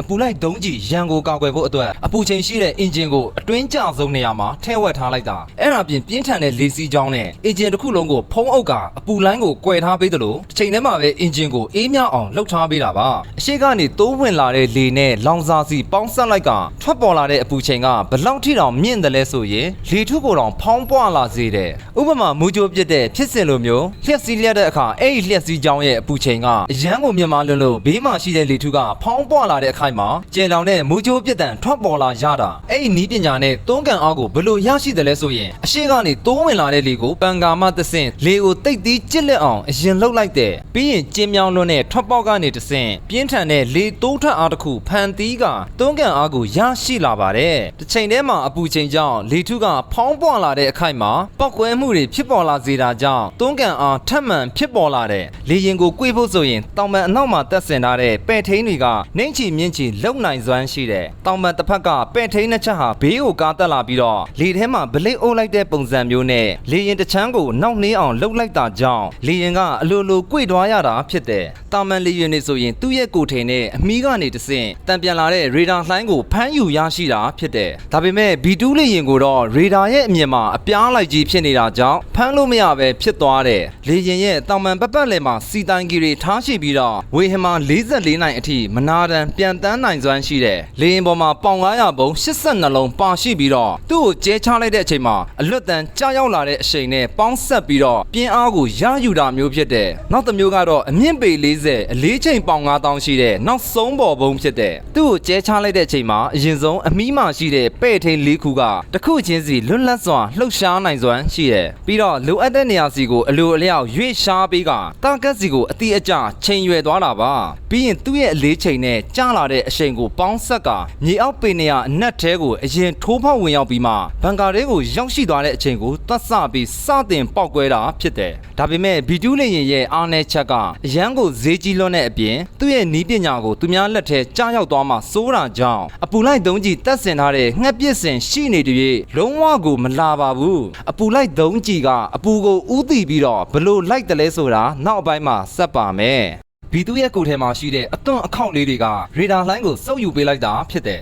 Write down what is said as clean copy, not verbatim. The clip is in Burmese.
ပူလိုက်ဒုံးကြီးရန်ကိုကာကွယ်ဖို့အတွက်အပူချိန်ရှိတဲ့အင်ဂျင်ကိုအတွင်းကျဆုံးနေရာမှာထဲဝက်ထားလိုက်တာအဲ့ဒါပြင်ပြင်းထန်တဲ့လေစီးကြောင်းနဲ့အင်ဂျင်တစ်ခုလုံးကိုဖုံးအုပ်ကအပူလိုင်းကိုကွယ်ထားပေးသလိုတစ်ချိန်တည်းမှာပဲအင်ဂျင်ကိုအေးမြအောင်လှုပ်ထားပေးတာပါအရှိကနေတိုးဝင်လာတဲ့လေနဲ့လောင်စာစီပေါင်းစပ်လိုက်ကထွက်ပေါ်လာတဲ့အပူချိန်ကဘလောက်ထိတောင်မြင့်တယ်လဲဆိုရင်လေထုကိုတောင်ဖောင်းပွားလာစေတယ်ဥပမာမူကြိုးပြတဲ့ဖြစ်စဉ်လိုမျိုးလျှက်စီးလျက်တဲ့အခါအဲ့ဒီလျှက်စီးကြောင်းရဲ့အပူချိန်ကအရန်ကိုမြင့်မားလို့ဘေးမှာရှိတဲ့လေထုကဖောင်းပွားလာတဲ့အခိုက်မှာကျယ်လောင်တဲ့မူကြိုးပြတဲ့ထွက်ပေါ်လာရတာအဲ့ဒီနီးပညာနဲ့တွန်းကန်အားကိုဘယ်လိုရရှိတယ်လဲဆိုရင်အရှိကနေတိုးဝင်လာတဲ့လေကိုပန်ကာမသဆင့်လေကိုတိတ်သီးကျစ်လက်အောင်အရင်လှုပ်လိုက်တယ်ပြီးရင်ကျင်းမြောင်းလွန်းတဲ့ထွက်ပေါက်ကနေတဆင့်ပြင်းထန်တဲ့လေတိုးထွက်အားတစ်ခုဖန်တီးကတွန်းကန်အားကိုရရှိလာပါတယ်တစ်ချိန်တည်းမှာအပူချိန်ကြောင့်လေထုကဖောင်းပွားလာတဲ့အခိုက်မှာပောက်ကွဲမှုတွေဖြစ်ပေါ်လာစေတာကြောင့်တွန်းကန်အားထပ်မံဖြစ်ပေါ်လာတဲ့လေရင်ကို꿰ဖို့ဆိုရင်တောင်ပံအနောက်မှာတက်ဆင်ထားတဲ့ပဲ့ထိန်းတွေကနှိမ့်ချီမြင့်ချီလုံနိုင်စွမ်းရှိတယ်တောင်ပံတစ်ဖက်ကပဲ့ထိန်းနှစ်ချက်ဟာဘေးကိုကားတက်လာပြီးတော့လေထဲမှာဗလိတ်အိုးလိုက်တဲ့ပုံစံမျိုးနဲ့လေရင်တစ်ချမ်းကိုနောက်နှေးအောင်လှုပ်လိုက်တာကြောင့်လေရင်ကအလိုလို꿰သွားရတာဖြစ်တယ်တာမန်လေရင်တွေဆိုရင်သူ့ရဲ့ကိုယ်ထိန်နဲ့အမီးကနေတဆင့်တံပြန်လာတဲ့ရေဒါလှိုင်းကိုဖမ်းယူရရှိတာဖြစ်တယ်ဒါပေမဲ့ B2 လေရင်ကိုတော့ရေဒါရဲ့အမြင်မှာအပြားလိုက်ကြီးဖြစ်နေတာကြောင့်ဖမ်းလို့မရပဲဖြစ်သွားတယ်လေရင်ရဲ့တောင်ပံပတ်လည်မှာစီတိုင်ကြီးတွေထားရှိပြီးတော့ဝေဟင်မှာ44နိုင်အထိမနာတန်ပြန်တန်းနိုင်စွမ်းရှိတယ်လေရင်ပေါ်မှာပေါင်900ပုံ82လုံးပါရှိပြီးတော့သူ့ကိုကျဲချလိုက်တဲ့အချိန်မှာအလွတ်တန်ကြားရောက်လာတဲ့အချိန်နဲ့ပေါင်းဆက်ပြီးတော့ပြင်းအားကိုရယူတာမျိုးဖြစ်တယ်နောက်တစ်မျိုးကတော့အမြင့်ပေ40အလေးချိန်ပေါင်9000ရှိတဲ့နောက်ဆုံးပေါ်ဘုံဖြစ်တယ်သူ့ကိုကျဲချလိုက်တဲ့အချိန်မှာအရင်ဆုံးအမီးမှရှိတဲ့ပဲ့ထိန်၄ခုကတစ်ခုချင်းစီလွတ်လပ်စွာလှုပ်ရှားနိုင်စွမ်းရှိတယ်ပြီးတော့လိုအပ်တဲ့နေရာစီကိုအလိုအလျောက်ရွေ့ရှားပေးကတာကတ်စီကိုအတိအကျချိန်ရွယ်သွားတာပါပြီးရင်သူ့ရဲ့အလေးချိန်နဲ့ကျလာတဲ့အချိန်ကိုပေါင်းဆက်ကမြေအောက်ပေနေရအနက်ထဲကိုအရင်ထိုးဖောက်ဝင်ရောက်ပြီးမှဘန်ကာထဲကိုရောက်ရှိသွားတဲ့အချိန်ကိုသတ်ဆပြီးစတင်ပေါက်ကွဲတာဖြစ်တယ်ဒါပေမဲ့ B2 လေရင်ရဲ့အားနည်းချက်ကအရန်ကိုဈေးကြီးလွန်းတဲ့အပြင်သူ့ရဲ့နီးပညာကိုသူများလက်ထဲကြားရောက်သွားမှစိုးတာကြောင့်အပူလိုက်ဒုံးကြီးတက်ဆင်ထားတဲ့ငှက်ပစ်စင်ရှိနေတည်းလုံးဝကိုမလာပါဘူးအပူလိုက်ဒုံးကြီးကအပူကိုဥတီပြီးတော့ဘလို့လိုက်တယ်လဲဆိုတာနောက်အပိုင်းမှာဆက်ပါမယ်B2 ရဲ့ကိုယ်ထဲမှာရှိတဲ့အသွင်အခေါက်လေးတွေကရေဒါလိုင်းကိုစုပ်ယူပေးလိုက်တာဖြစ်တယ်